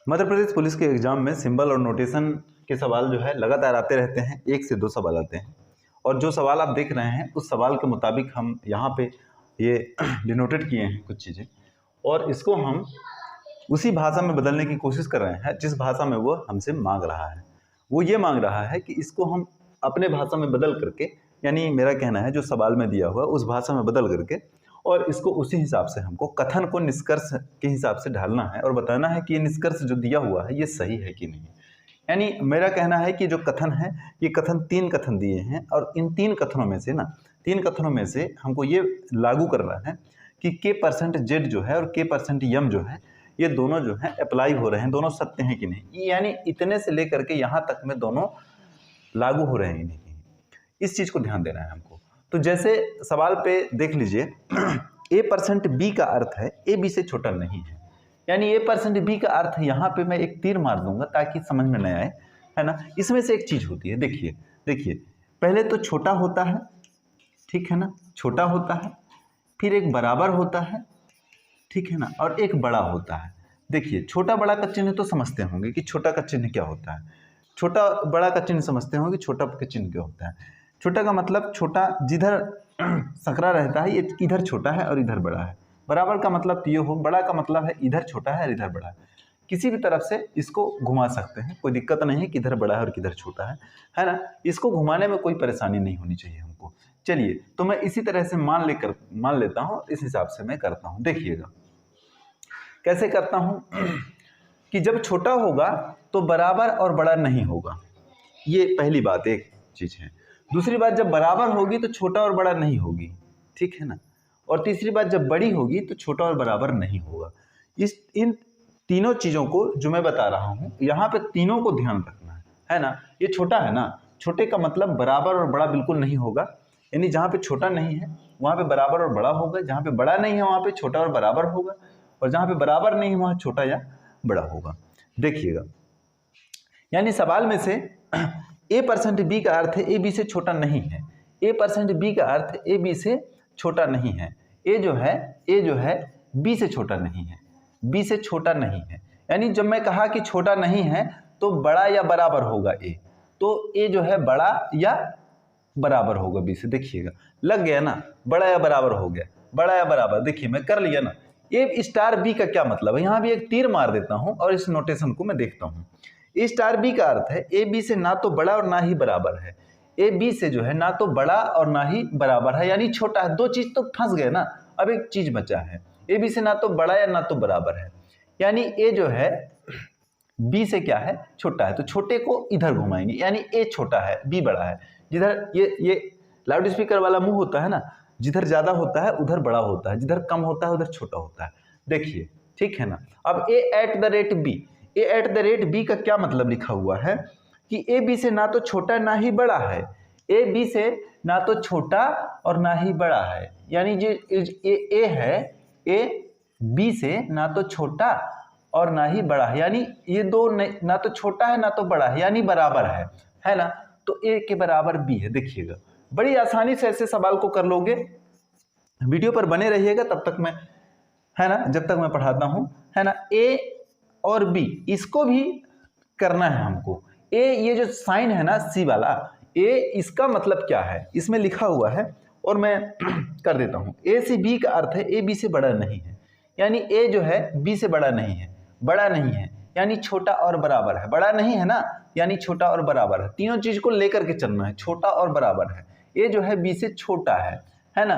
Madhya Pradesh police के exam में symbol और नोटेशन के सवाल जो है लगातार आते रहते हैं। 1 से 2 सवाल आते हैं और जो सवाल आप देख रहे हैं उस सवाल के मुताबिक हम यहाँ पे ये डिनोटेड किए हैं कुछ चीज़ें, और इसको हम उसी भाषा में बदलने की कोशिश कर रहे हैं जिस भाषा में वो हमसे मांग रहा है। वो ये मांग रहा है कि इसको हम अपने भाषा में बदल करके, यानी मेरा कहना है जो सवाल में दिया हुआ उस भाषा में बदल करके, और इसको उसी हिसाब से हमको कथन को निष्कर्ष के हिसाब से ढालना है और बताना है कि ये निष्कर्ष जो दिया हुआ है ये सही है कि नहीं। यानी मेरा कहना है कि जो कथन है ये कथन 3 कथन दिए हैं और इन 3 कथनों में से 3 कथनों में से हमको ये लागू करना है कि K% जो है और K% जो है ये दोनों जो है अप्लाई हो रहे हैं, दोनों सत्य हैं कि नहीं। यानी इतने से लेकर के यहाँ तक में दोनों लागू हो रहे हैं नहीं, इस चीज़ को ध्यान देना है हमको। तो जैसे सवाल पे देख लीजिए A% का अर्थ है AB से छोटा नहीं है, यानी A% का अर्थ यहाँ पे मैं एक तीर मार दूंगा ताकि समझ में न आए, है ना। इसमें से एक चीज़ होती है, देखिए पहले तो छोटा होता है, ठीक है ना, छोटा होता है, फिर एक बराबर होता है, ठीक है ना, और एक बड़ा होता है। देखिए छोटा बड़ा का चिन्ह तो समझते होंगे कि छोटा का चिन्ह क्या होता है, छोटा बड़ा का चिन्ह समझते होंगे कि छोटा का चिन्ह क्या होता है। छोटा का मतलब छोटा जिधर सकरा रहता है ये इधर छोटा है और इधर बड़ा है। बराबर का मतलब तो ये हो, बड़ा का मतलब है इधर छोटा है और इधर बड़ा है। किसी भी तरफ से इसको घुमा सकते हैं, कोई दिक्कत नहीं है किधर बड़ा है और किधर छोटा है ना। इसको घुमाने में कोई परेशानी नहीं होनी चाहिए हमको। चलिए तो मैं इसी तरह से मान लेता हूँ, इस हिसाब से मैं करता हूँ। देखिएगा कैसे करता हूँ कि जब छोटा होगा तो बराबर और बड़ा नहीं होगा, ये पहली बात एक चीज़ है। दूसरी बात, जब बराबर होगी तो छोटा और बड़ा नहीं होगी, ठीक है ना। और तीसरी बात, जब बड़ी होगी तो छोटा और बराबर नहीं होगा। इन तीनों चीज़ों को जो मैं बता रहा हूँ यहाँ पे तीनों को ध्यान रखना है ना। ये छोटा है ना, छोटे का मतलब बराबर और बड़ा बिल्कुल नहीं होगा, यानी जहाँ पे छोटा नहीं है वहाँ पे बराबर और बड़ा होगा, जहाँ पे बड़ा नहीं है वहाँ पे छोटा और बराबर होगा, और जहाँ पे बराबर नहीं है वहाँ छोटा या बड़ा होगा। देखिएगा यानी सवाल में से A% का अर्थ है AB से छोटा नहीं है, A% का अर्थ AB से छोटा नहीं है, A जो है B से छोटा नहीं है, B से छोटा नहीं है। यानी जब मैं कहा कि छोटा नहीं है तो बड़ा या बराबर होगा A, तो A जो है बड़ा या बराबर होगा B से। देखिएगा लग गया ना, बड़ा या बराबर हो गया, बड़ा या बराबर। देखिए मैं कर लिया ना। A*B का क्या मतलब है, यहाँ भी एक तीर मार देता हूँ और इस नोटेशन को मैं देखता हूँ। A*B का अर्थ है AB से ना तो बड़ा और ना ही बराबर है। AB से जो है ना तो बड़ा और ना ही बराबर है, यानी छोटा है। 2 चीज तो फंस गए ना, अब एक चीज बचा है। AB से ना तो बड़ा या ना तो बराबर है, यानी A जो है B से क्या है, छोटा है। तो छोटे को इधर घुमाएंगे, यानी A छोटा है B बड़ा है। जिधर ये लाउड स्पीकर वाला मुंह होता है ना, जिधर ज्यादा होता है उधर बड़ा होता है, जिधर कम होता है उधर छोटा होता है। देखिए ठीक है ना। अब A@B, A@B का क्या मतलब लिखा हुआ है कि AB से ना तो छोटा ना ही बड़ा है, AB से ना तो छोटा और ना ही बड़ा है, यानी जो A है A B से ना तो छोटा और ना ही बड़ा है, यानी ये दो ना तो छोटा है ना तो बड़ा है, यानी बराबर है ना। तो A के बराबर B है। देखिएगा बड़ी आसानी से ऐसे सवाल को कर लोगे। वीडियो पर बने रहिएगा तब तक मैं, है ना, जब तक मैं पढ़ाता हूं, है ना। A और B इसको भी करना है हमको। A ये जो साइन है ना C वाला, A इसका मतलब क्या है इसमें लिखा हुआ है और मैं कर देता हूं। A से B का अर्थ है A B से बड़ा नहीं है, यानी A जो है B से बड़ा नहीं है, बड़ा नहीं है यानी छोटा और बराबर है। बड़ा नहीं है ना, यानी छोटा और बराबर है। तीनों चीज को लेकर के चलना है, छोटा और बराबर है। A जो है B से छोटा है ना,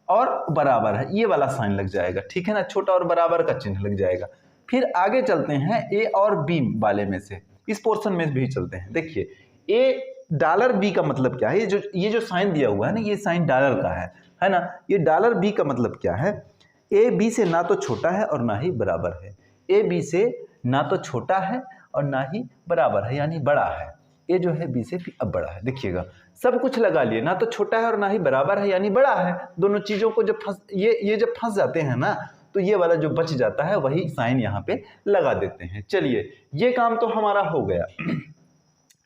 और बराबर है, ये वाला साइन लग जाएगा, ठीक है ना। छोटा और बराबर का चिन्ह लग जाएगा। फिर आगे चलते हैं A और B वाले में से, इस पोर्शन में भी चलते हैं। देखिए $B का मतलब क्या है, ये जो साइन दिया हुआ है ना, ये साइन डॉलर का है ना। ये $B का मतलब क्या है, A B से ना तो छोटा है और ना ही बराबर है। A B से ना तो छोटा है और ना ही बराबर है, यानी बड़ा है। A जो है B से भी अब बड़ा है। देखिएगा सब कुछ लगा लिए, ना तो छोटा है और ना ही बराबर है यानी बड़ा है। दोनों चीजों को जब ये जब फंस जाते हैं ना, तो ये वाला जो बच जाता है वही साइन यहाँ पे लगा देते हैं। चलिए ये काम तो हमारा हो गया,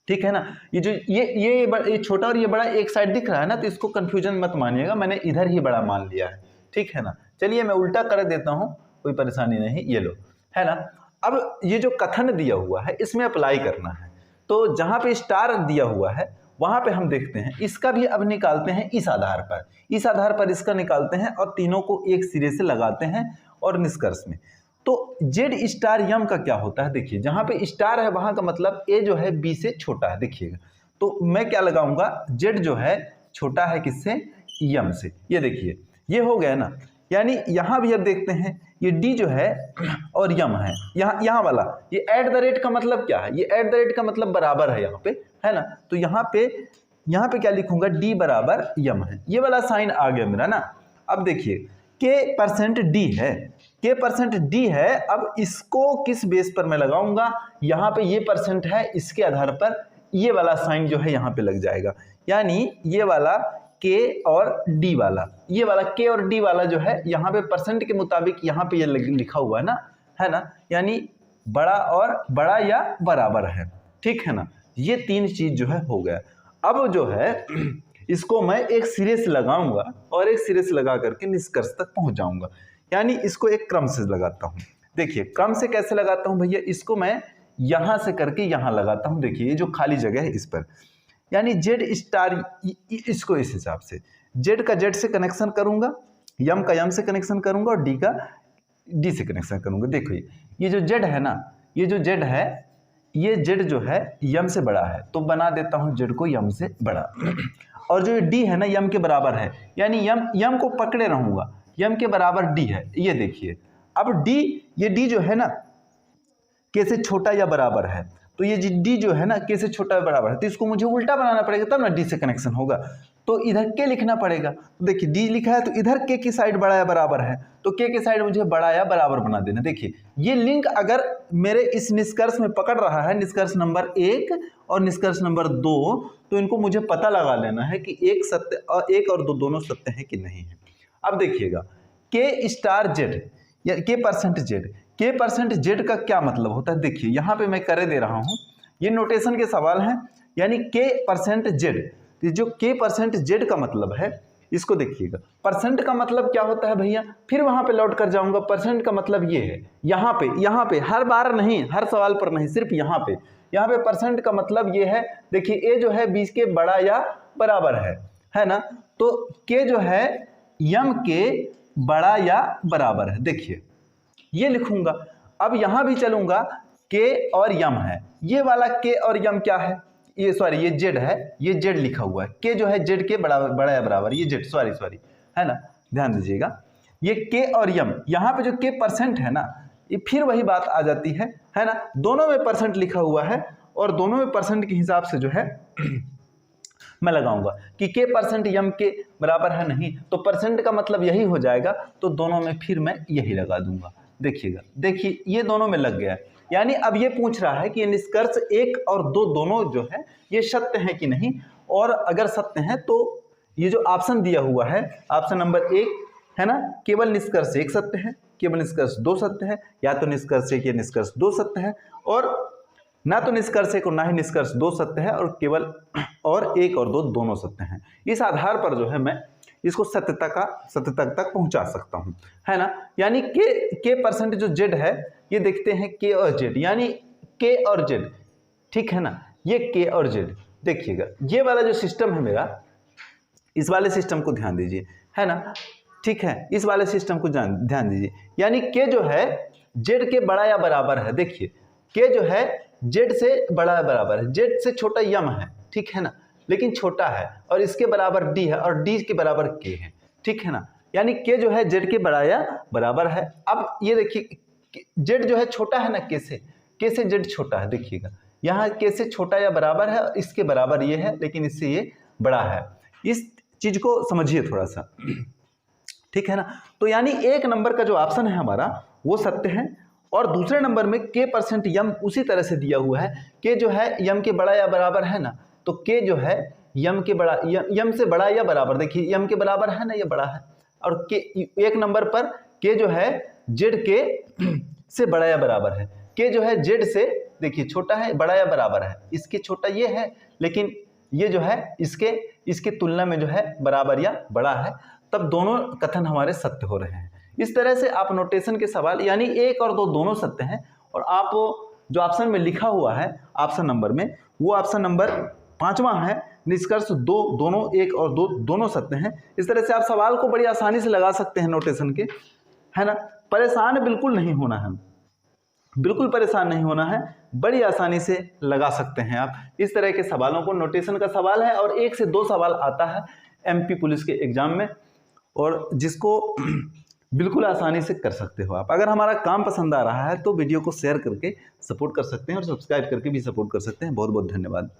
ठीक है ना। ये जो ये छोटा और ये बड़ा एक साइड दिख रहा है ना, तो इसको कंफ्यूजन मत मानिएगा, मैंने इधर ही बड़ा मान लिया है, ठीक है ना। चलिए मैं उल्टा कर देता हूँ, कोई परेशानी नहीं, ये लो, है ना। अब ये जो कथन दिया हुआ है इसमें अप्लाई करना है, तो जहाँ पे स्टार दिया हुआ है वहाँ पे हम देखते हैं इसका भी अब निकालते हैं इस आधार पर इसका निकालते हैं और तीनों को एक सिरे से लगाते हैं और निष्कर्ष में। तो जेड स्टार यम का क्या होता है, देखिए जहाँ पे स्टार है वहाँ का मतलब ए जो है बी से छोटा है, देखिएगा तो मैं क्या लगाऊंगा, जेड जो है छोटा है किससे, यम से। ये देखिए ये हो गया ना, यानी यहाँ भी अब देखते हैं ये डी जो है और यम है, यहाँ वाला ये एट द रेट का मतलब क्या है, ये एट द रेट का मतलब बराबर है यहाँ पे, है ना। तो यहाँ पे क्या लिखूंगा, डी बराबर यम है, ये वाला साइन आ गया मेरा ना। अब देखिए के परसेंट डी है, के परसेंट डी है, अब इसको किस बेस पर मैं लगाऊंगा, यहाँ पे ये परसेंट है, इसके आधार पर ये वाला साइन जो है यहाँ पे लग जाएगा, यानी ये वाला के और डी वाला, ये वाला के और डी वाला जो है यहाँ पे परसेंट के मुताबिक यहाँ पे ये लिखा हुआ है ना, है ना, यानी बड़ा और बड़ा या बराबर है, ठीक है ना। ये तीन चीज जो है हो गया। अब जो है इसको मैं एक सिरे से लगाऊंगा और एक सिरे से लगा करके निष्कर्ष तक पहुंच जाऊंगा, यानी इसको एक क्रम से लगाता हूं। देखिए क्रम से कैसे लगाता हूं भैया, इसको मैं यहां से करके यहां लगाता हूं, देखिए ये जो खाली जगह है इस पर, यानी जेड स्टार इसको इस हिसाब से जेड का जेड से कनेक्शन करूंगा, यम का यम से कनेक्शन करूंगा और डी का डी से कनेक्शन करूंगा। देखो ये जो जेड है ना, ये जो जेड है, ये जेड जो है यम से बड़ा है, तो बना देता हूं जेड को यम से बड़ा। और जो डी है ना यम के बराबर है, यानी यम को पकड़े रहूंगा, यम के बराबर डी है। ये देखिए अब डी, ये डी जो है ना के से छोटा या बराबर है, तो ये डी जो है ना के से छोटा या बराबर है, तो इसको मुझे उल्टा बनाना पड़ेगा तब ना डी से कनेक्शन होगा, तो इधर के लिखना पड़ेगा। तो देखिए डी लिखा है तो इधर के की साइड बड़ा या बराबर है, तो के की साइड मुझे बड़ा या बराबर बना देना। देखिए ये लिंक अगर मेरे इस निष्कर्ष में पकड़ रहा है, निष्कर्ष नंबर 1 और निष्कर्ष नंबर 2, तो इनको मुझे पता लगा लेना है कि एक सत्य और एक और दो दोनों सत्य है कि नहीं है। अब देखिएगा के स्टार जेड या के परसेंट जेड, के परसेंट जेड का क्या मतलब होता है, देखिए यहाँ पे मैं करे दे रहा हूँ, ये नोटेशन के सवाल हैं, यानी के परसेंट जेड, जो के परसेंट जेड का मतलब है इसको देखिएगा। परसेंट का मतलब क्या होता है भैया, फिर वहां पे लौट कर जाऊंगा, परसेंट का मतलब ये है, यहाँ पे हर बार नहीं, हर सवाल पर नहीं, सिर्फ यहाँ पे परसेंट का मतलब ये है। देखिए ए जो है 20 के बड़ा या बराबर है ना, तो के जो है यम के बड़ा या बराबर है, देखिए ये लिखूंगा। अब यहां भी चलूंगा, के और यम है, ये वाला के और यम क्या है, ये सॉरी ये जेड है, ये जेड लिखा हुआ है, के जो है जेड के बड़ा या बराबर, ये जेड सॉरी है ना, ध्यान दीजिएगा। ये के और यम, यहाँ पे जो के परसेंट है ना, ये फिर वही बात आ जाती है ना, दोनों में परसेंट लिखा हुआ है और दोनों में परसेंट के हिसाब से जो है मैं लगाऊंगा कि के परसेंट यम के बराबर है, नहीं तो परसेंट का मतलब यही हो जाएगा, तो दोनों में फिर मैं यही लगा दूंगा। देखिएगा, देखिए ये दोनों में लग गया, यानी अब ये पूछ रहा है कि ये निष्कर्ष 1 और 2 दोनों जो है ये सत्य है कि नहीं, और अगर सत्य है तो ये जो ऑप्शन दिया हुआ है, ऑप्शन नंबर 1 है ना, केवल निष्कर्ष 1 सत्य है, केवल निष्कर्ष 2 सत्य है, या तो निष्कर्ष 1 या निष्कर्ष 2 सत्य है, और ना तो निष्कर्ष 1 और ना ही निष्कर्ष 2 सत्य है, और केवल और 1 और 2 दोनों सत्य हैं। इस आधार पर जो है मैं इसको सत्यता तक पहुंचा सकता हूं, है ना। यानी के परसेंट जो जेड है, ये देखते हैं के और जेड, यानी के और जेड, ठीक है ना, ये के और जेड। देखिएगा ये वाला जो सिस्टम है मेरा, इस वाले सिस्टम को ध्यान दीजिए, है ना, ठीक है, इस वाले सिस्टम को ध्यान दीजिए, यानी के जो है जेड के बड़ा या बराबर है। देखिए के जो है जेड से बड़ा या बराबर है, जेड से छोटा यम है, ठीक है ना, लेकिन छोटा है, और इसके बराबर डी है और डी के बराबर के है, ठीक है ना, यानी के जो है जेड के बड़ा या बराबर है। अब ये देखिए जेड जो है छोटा है ना के से जेड छोटा है, देखिएगा यहाँ के से छोटा या बराबर है, इसके बराबर ये है, लेकिन इससे ये बड़ा है। इस चीज को समझिए थोड़ा सा, ठीक है ना। तो यानी 1 नंबर का जो ऑप्शन है हमारा वो सत्य है, और दूसरे नंबर में के परसेंट यम उसी तरह से दिया हुआ है, के जो है यम के बड़ा या बराबर है ना, तो के जो है यम के बड़ा यम से बड़ा या बराबर, देखिए यम के बराबर है ना, ये बड़ा है, और के 1 नंबर पर के जो है जेड के से बड़ा या बराबर है, के जो है जेड से देखिए छोटा है, बड़ा या बराबर है, इसके छोटा ये है, लेकिन ये जो है इसके तुलना में जो है बराबर या बड़ा है, तब दोनों कथन हमारे सत्य हो रहे हैं। इस तरह से आप नोटेशन के सवाल, यानी 1 और 2 दोनों सत्य हैं, और आप जो ऑप्शन में लिखा हुआ है ऑप्शन नंबर में, वो ऑप्शन नंबर 5वां है, निष्कर्ष दोनों 1 और 2 दोनों सत्य हैं। इस तरह से आप सवाल को बड़ी आसानी से लगा सकते हैं नोटेशन के, है ना। परेशान बिल्कुल नहीं होना है, बिल्कुल परेशान नहीं होना है, बड़ी आसानी से लगा सकते हैं आप इस तरह के सवालों को। नोटेशन का सवाल है और 1 से 2 सवाल आता है एमपी पुलिस के एग्जाम में, और जिसको बिल्कुल आसानी से कर सकते हो आप। अगर हमारा काम पसंद आ रहा है तो वीडियो को शेयर करके सपोर्ट कर सकते हैं और सब्सक्राइब करके भी सपोर्ट कर सकते हैं। बहुत बहुत धन्यवाद।